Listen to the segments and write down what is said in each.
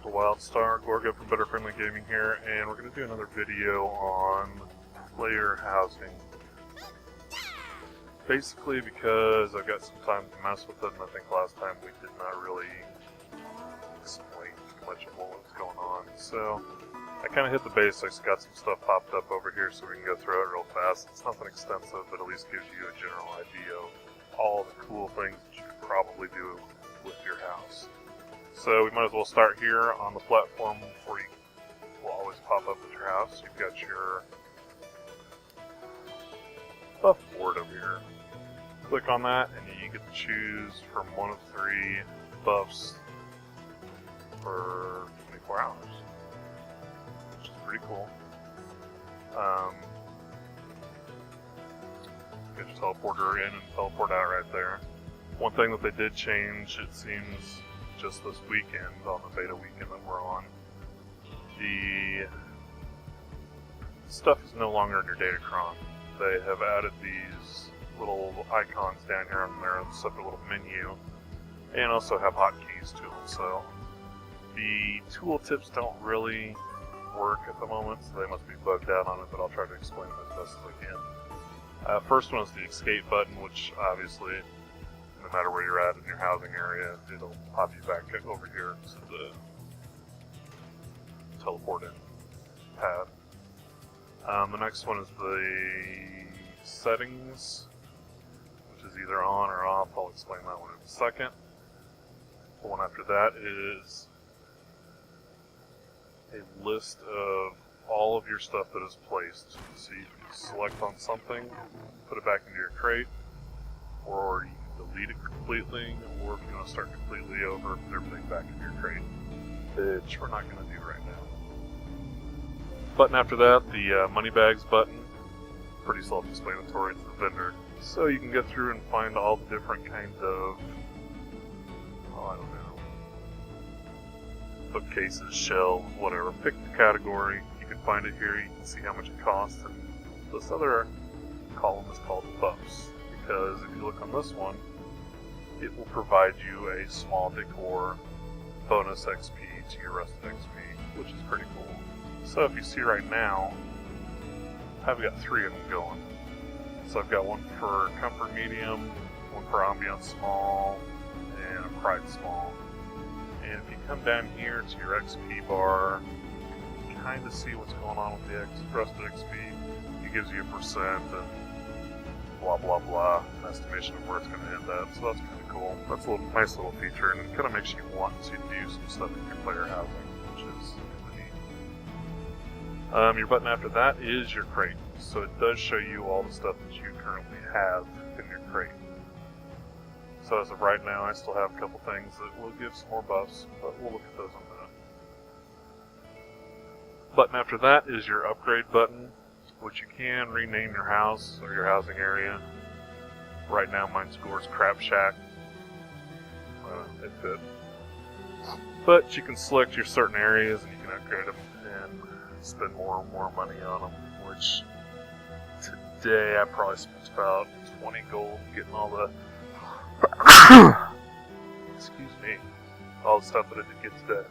for Wildstar. Goregut from BetterFamilyGaming here, and we're going to do another video on player housing. Basically because I've got some time to mess with it, and I think last time we did not really explain too much of what was going on. So I kind of hit the basics, got some stuff popped up over here so we can go through it real fast. It's nothing extensive, but at least gives you a general idea of all the cool things that you could probably do with your house. So we might as well start here on the platform where you will always pop up at your house. You've got your buff board over here. Click on that and you get to choose from one of 3 buffs for 24 hours, which is pretty cool. Get your teleporter in and teleport out right there. One thing that they did change, it seems, just this weekend, on the beta weekend that we're on, the stuff is no longer in your Datacron. They have added these little icons down here on their separate little menu, and also have hotkeys to them. So the tooltips don't really work at the moment, so they must be bugged out on it, but I'll try to explain them as best as I can. First one is the escape button, which obviously, no matter where you're at in your housing area, it'll pop you back over here to the teleport in pad. The next one is the settings, which is either on or off. I'll explain that one in a second. The one after that is a list of all of your stuff that is placed. So you can select on something, put it back into your crate, or you can delete it completely, or if you want to start completely over, put everything back into your crate, which we're not going to do right now. Button after that, the money bags button, pretty self-explanatory. It's the vendor. So you can go through and find all the different kinds of, I don't know, bookcases, shelves, whatever. Pick the category. You can find it here. You can see how much it costs. And this other column is called buffs, because if you look on this one, it will provide you a small decor bonus XP to your rested XP, which is pretty cool. So if you see right now, I've got 3 of them going. So I've got one for comfort medium, one for ambiance small, and a pride small. And if you come down here to your XP bar, you can kind of see what's going on with the rested XP. It gives you a percent and blah blah blah, an estimation of where it's going to end at. So that's kind of cool. That's a nice little feature, and it kind of makes you want to do some stuff in your player housing, which is kind of neat. Your button after that is your crate. So it does show you all the stuff that you currently have in your crate. So as of right now, I still have a couple things that will give some more buffs, but we'll look at those in a minute. Button after that is your upgrade button, which you can rename your house or your housing area. Right now mine scores Crap Shack. It fit. But you can select your certain areas and you can upgrade them and spend more and more money on them, which today I probably spent about 20 gold getting all the excuse me, all the stuff that I did get today.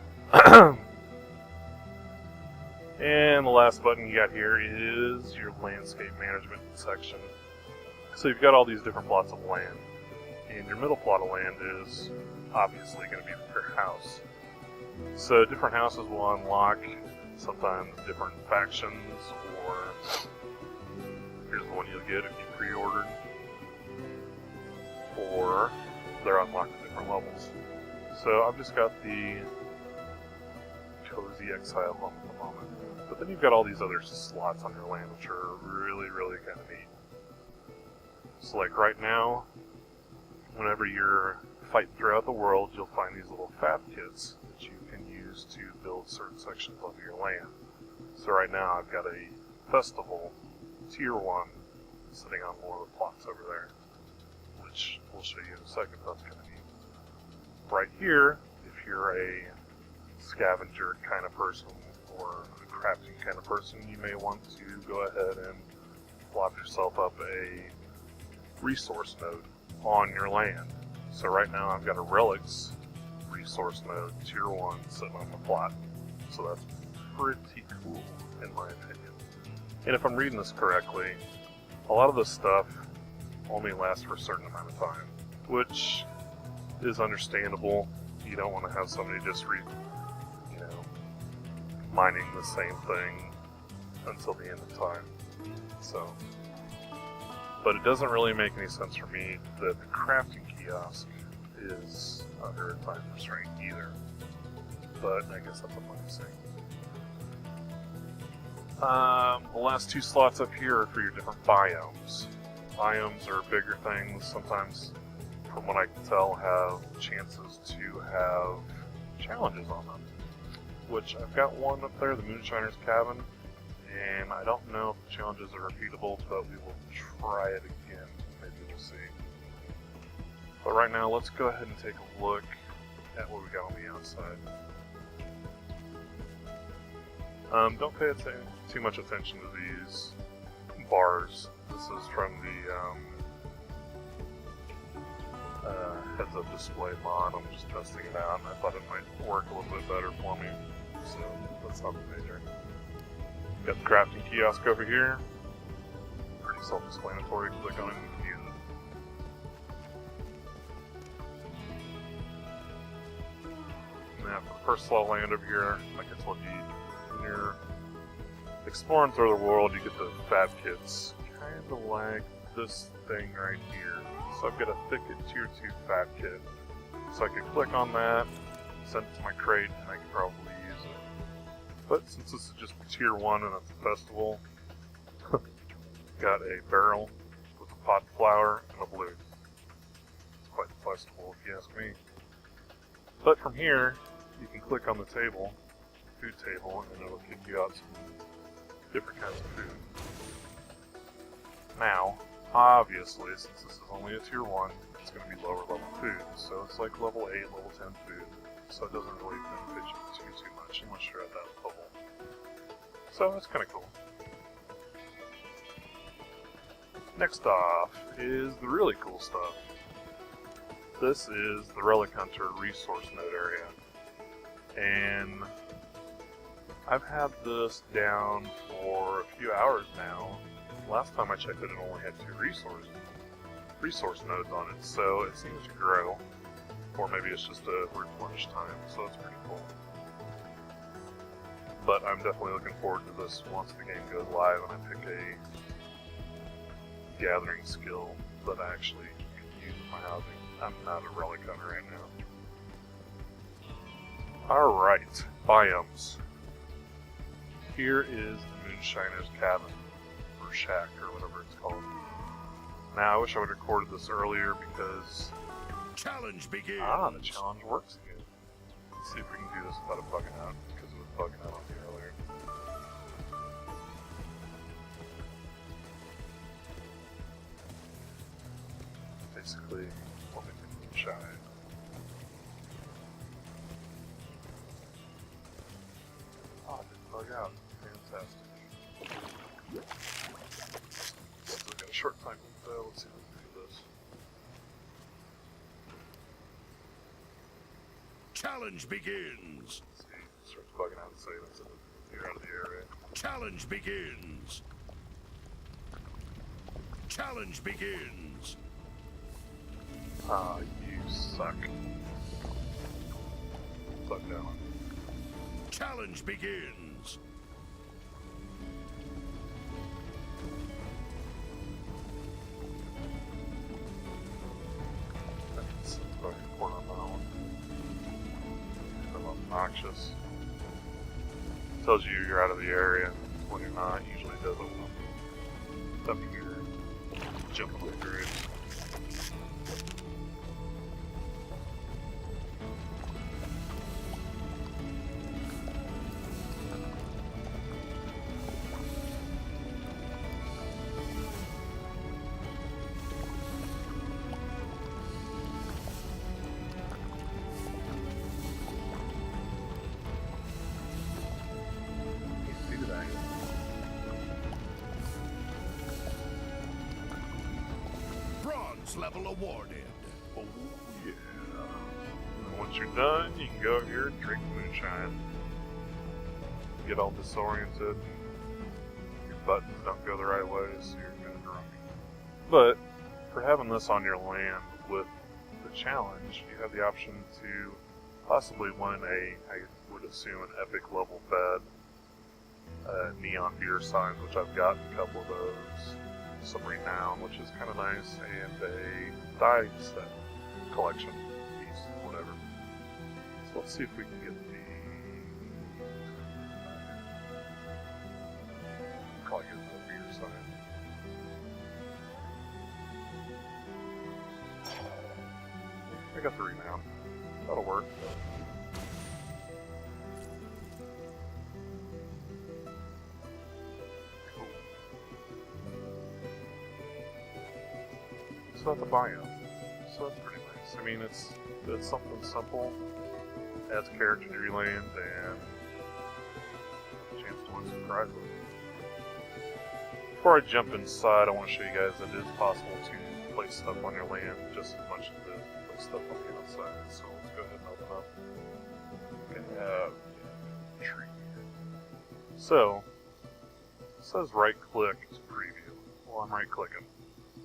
And the last button you got here is your landscape management section. So you've got all these different plots of land, and your middle plot of land is obviously going to be for your house. So different houses will unlock sometimes different factions, or here's the one you'll get if you pre-ordered, or they're unlocked at different levels. So I've just got the Cozy Exile one at the moment. But then you've got all these other slots on your land which are really, really kind of neat. So like right now, whenever you're fighting throughout the world, you'll find these little fab kits that you can use to build certain sections of your land. So right now I've got a festival tier 1 sitting on one of the plots over there, which we'll show you in a second. That's kind of neat. Right here, if you're a scavenger kind of person or a crafting kind of person, you may want to go ahead and plop yourself up a resource node on your land. So right now I've got a relics resource node, tier 1, sitting on the plot. So that's pretty cool, in my opinion. And if I'm reading this correctly, a lot of this stuff only lasts for a certain amount of time, which is understandable. You don't want to have somebody just mining the same thing until the end of time. So, but it doesn't really make any sense for me that the crafting kiosk is under a time restraint either. But I guess that's what I'm saying. The last 2 slots up here are for your different biomes. Biomes are bigger things, sometimes, from what I can tell, have chances to have challenges on them. Which, I've got one up there, the Moonshiner's Cabin, and I don't know if the challenges are repeatable, but we will try it again. Maybe we'll see. But right now, let's go ahead and take a look at what we got on the outside. Don't pay too much attention to these bars. This is from the heads-up display mod. I'm just testing it out, and I thought it might work a little bit better for me. So that's not major. Got the crafting kiosk over here. Pretty self-explanatory. Click on it and use it. Now for the first slot land over here, like I told you, when you're exploring through the world, you get the fab kits, kind of like this thing right here. So I've got a Thicket Tier 2 fab kit. So I could click on that, send it to my crate, and I could probably use it. But since this is just Tier 1 and it's a festival, got a barrel with a pot flower and a blue. It's quite the festival if you ask me. But from here, you can click on the table, food table, and it'll kick you out some different kinds of food. Now, obviously, since this is only a tier 1, it's going to be lower level food. So it's like level 8, level 10 food. So it doesn't really benefit you too much unless you're at that level. So that's kind of cool. Next off is the really cool stuff. This is the Relic Hunter resource node area. And I've had this down for a few hours now. Last time I checked it, it only had 2 resource nodes on it, so it seems to grow. Or maybe it's just a replenish time, so it's pretty cool. But I'm definitely looking forward to this once the game goes live and I pick a gathering skill that I actually can use in my housing. I'm not a relic hunter right now. Alright, biomes. Here is the Moonshiner's Cabin, or Shack, or whatever it's called. Now, I wish I would have recorded this earlier because... Challenge begins! The challenge works again. Let's see if we can do this without it bugging out, because it was bugging out on me earlier. Basically, what we can moonshine. Oh, it didn't bug out. Fantastic. Still got a short time window. Let's see if we can do this. Challenge begins! Let's see, it starts bugging out and saying it's you're out of the area. Challenge begins! Challenge begins! Ah, you suck. Suck down. Challenge begins! That's about a quarter mile. I'm obnoxious. Tells you you're out of the area when you're not. Usually does it when I'm up here jumping on the graves. Bronze level awarded. Oh yeah. And once you're done, you can go over here and drink moonshine. Get all disoriented. Your buttons don't go the right way, so you're kind of drunk. But for having this on your land with the challenge, you have the option to possibly win I would assume, an epic level bed, neon beer signs, which I've got a couple of those, some renown, which is kind of nice, and a die set collection piece, whatever. So let's see if we can get the. Probably get the beer sign. I got the renown. That'll work. Cool. So that's the biome. So that's pretty nice. I mean, it's something simple. Adds character to your land and a chance to win some prizes. Before I jump inside, I want to show you guys that it is possible to place stuff on your land just as much as it is to place stuff on the outside. So let's go ahead and open up. We have a tree here. So, it says right click to preview. Well, I'm right clicking.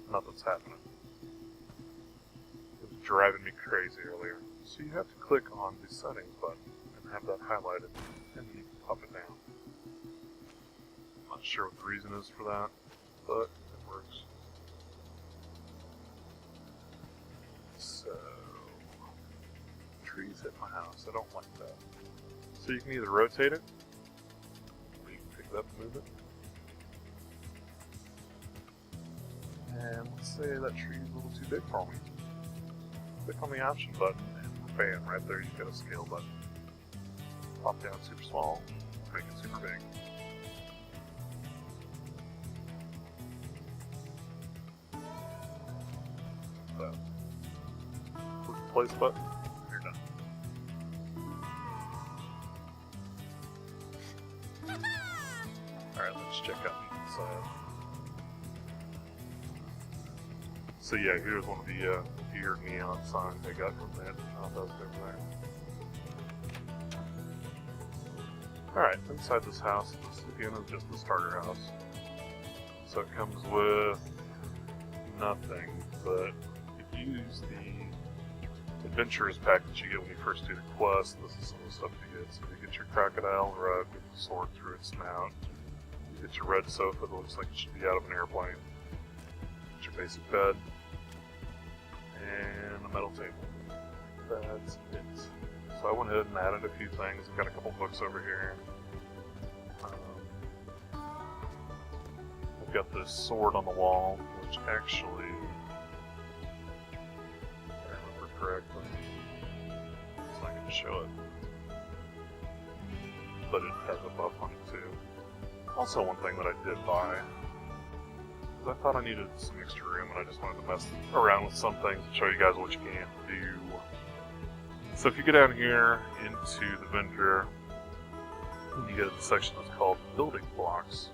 Nothing's happening. It was driving me crazy earlier. So you have to click on the settings button and have that highlighted, and then you can pop it down. I'm not sure what the reason is for that, but it works. So, trees hit my house. I don't like that. So you can either rotate it, or you can pick it up and move it. And let's say that tree is a little too big for me. Click on the option button, and bam, right there you get a scale button. Pop down super small, make it super big. So, click the place button, you're done. Alright, let's check out the inside. So yeah, here's one of the beer neon signs I got from that. That was over there. Alright, inside this house, this again is just the starter house. So it comes with nothing, but if you use the adventurers pack that you get when you first do the quest, this is some of the stuff you get. So you get your crocodile rug with the sword through its snout. You get your red sofa that looks like it should be out of an airplane. Get your basic bed. And a metal table. That's it. So I went ahead and added a few things. I've got a couple books over here. I've got this sword on the wall, which actually, if I remember correctly, it's not going to show it. But it has a buff on it too. Also, one thing that I did buy, I thought I needed some extra room and I just wanted to mess around with some things and show you guys what you can do. So if you go down here into the vendor, you get to the section that's called building blocks.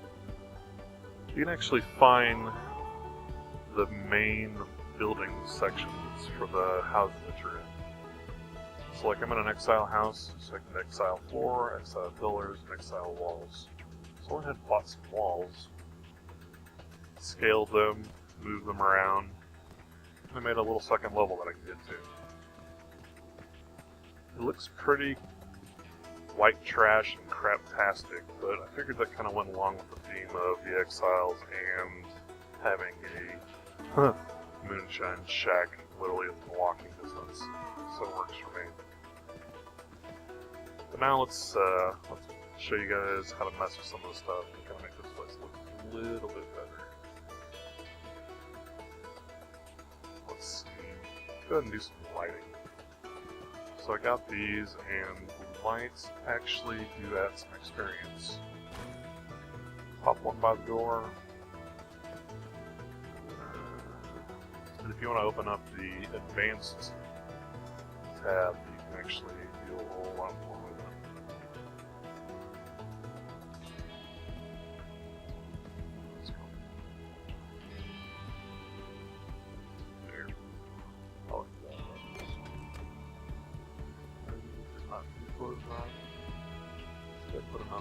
You can actually find the main building sections for the houses that you're in. So like I'm in an exile house, so I can exile floor, exile pillars, and exile walls. So I went ahead and bought some walls. Scaled them, moved them around, and I made a little second level that I can get to. It looks pretty white trash and craptastic, but I figured that kind of went along with the theme of the Exiles and having a moonshine shack literally in walking distance, so it works for me. But now let's show you guys how to mess with some of the stuff and kind of make this place look a little bit better. Let's see. Go ahead and do some lighting. So I got these, and the lights actually do add some experience. Pop one by the door. And if you want to open up the advanced tab, you can actually do a whole lot more with it.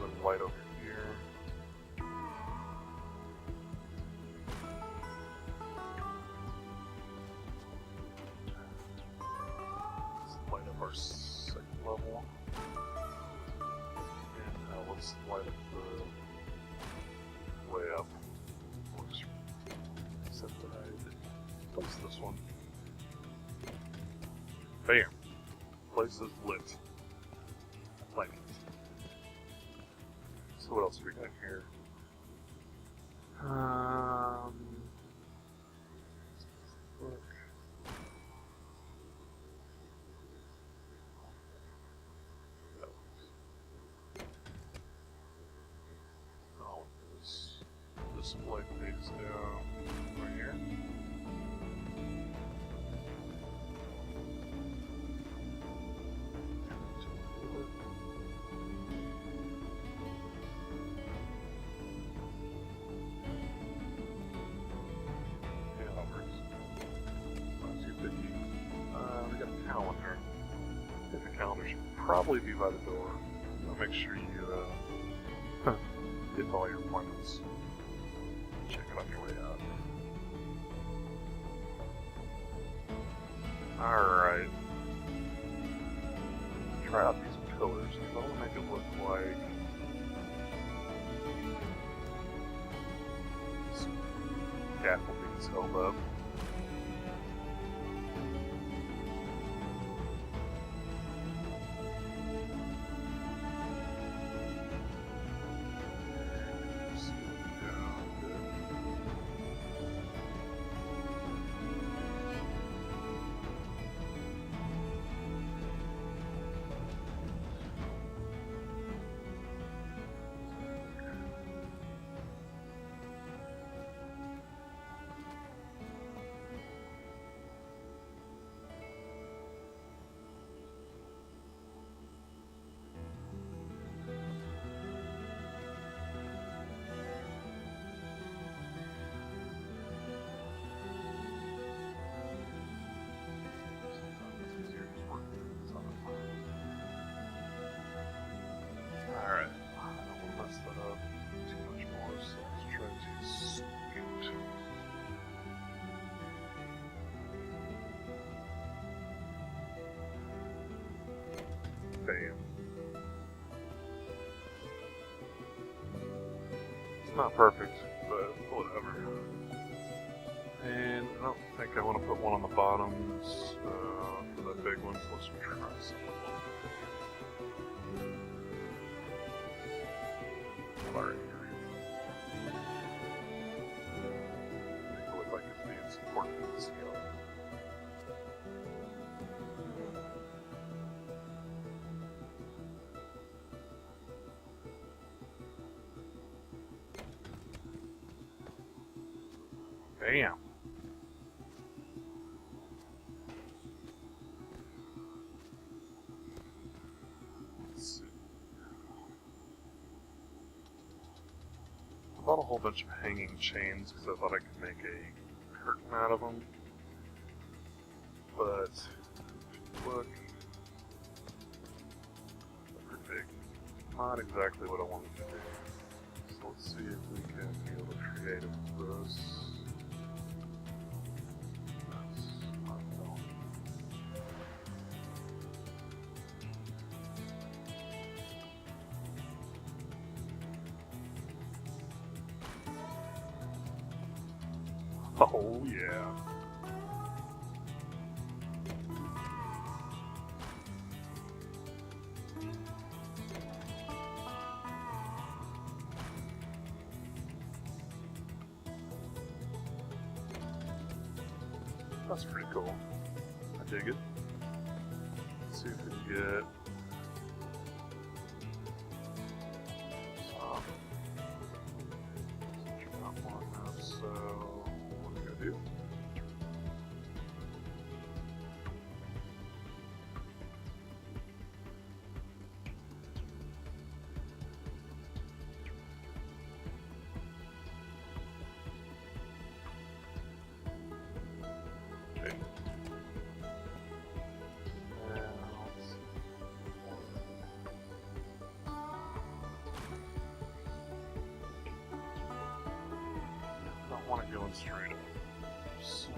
of light over here. Let's light up our second level. And now let's light up the way up. Except that I didn't place this one. Bam! Place is lit. I like it. So what else do we got here? Look. Oh, this display fades down right here. We got a calendar. I think the calendar should probably be by the door. So make sure you get to all your appointments. Check it on your way out. Alright. Try out these pillars because I want to make it look like scaffolding's held up. Alright, I don't want to mess that up too much more, so let's try to scoot. Bam. It's not perfect, but whatever. And I don't think I want to put one on the bottoms for the big ones. Let's try something. Make it look like it's being supported with the scale. Bam! I bought a whole bunch of hanging chains because I thought I could make a curtain out of them. But, look, they're big. Not exactly what I wanted to do. So let's see if we can be a little creative with this. That's not going. Oh, yeah. That's pretty cool. I dig it. Let's see if we can get some. Not long enough, so what are we gonna do? straight up. So...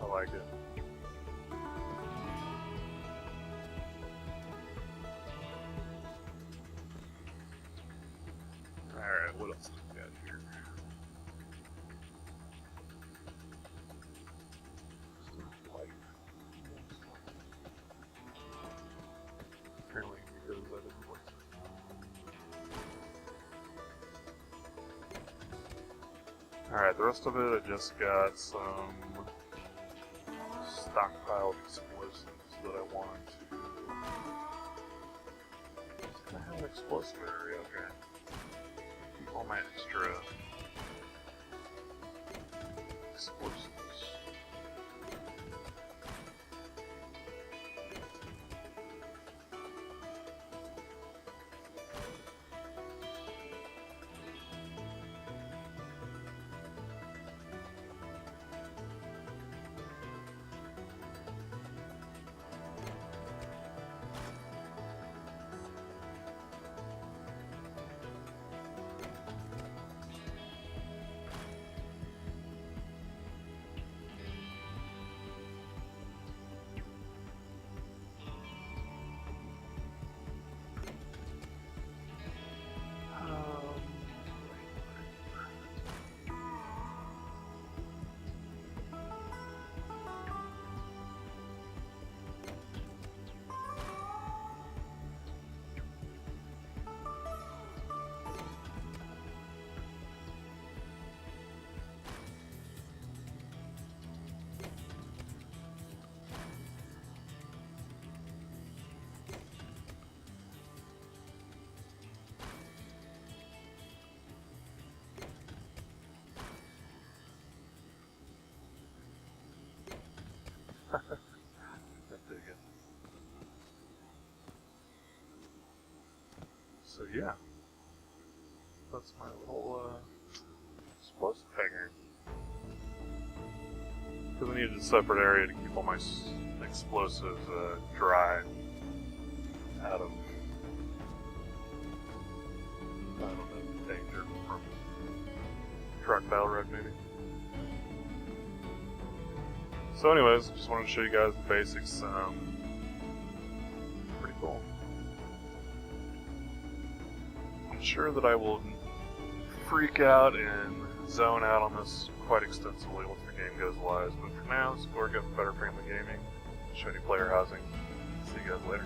I like it. Alright, what else we got here? Apparently because I didn't work. Alright, the rest of it, I just got some stockpiled explosives that I wanted to... It's gonna have an explosive area, okay. Keep all my extra explosives. I dig it. So yeah, that's my little explosive hangar. Because I needed a separate area to keep all my explosives dry out of, I don't know, danger from truck battle wreck maybe. So anyways, just wanted to show you guys the basics. Pretty cool. I'm sure that I will freak out and zone out on this quite extensively once the game goes live, but for now, it's Goregut from BetterFamilyGaming, showing you player housing. See you guys later.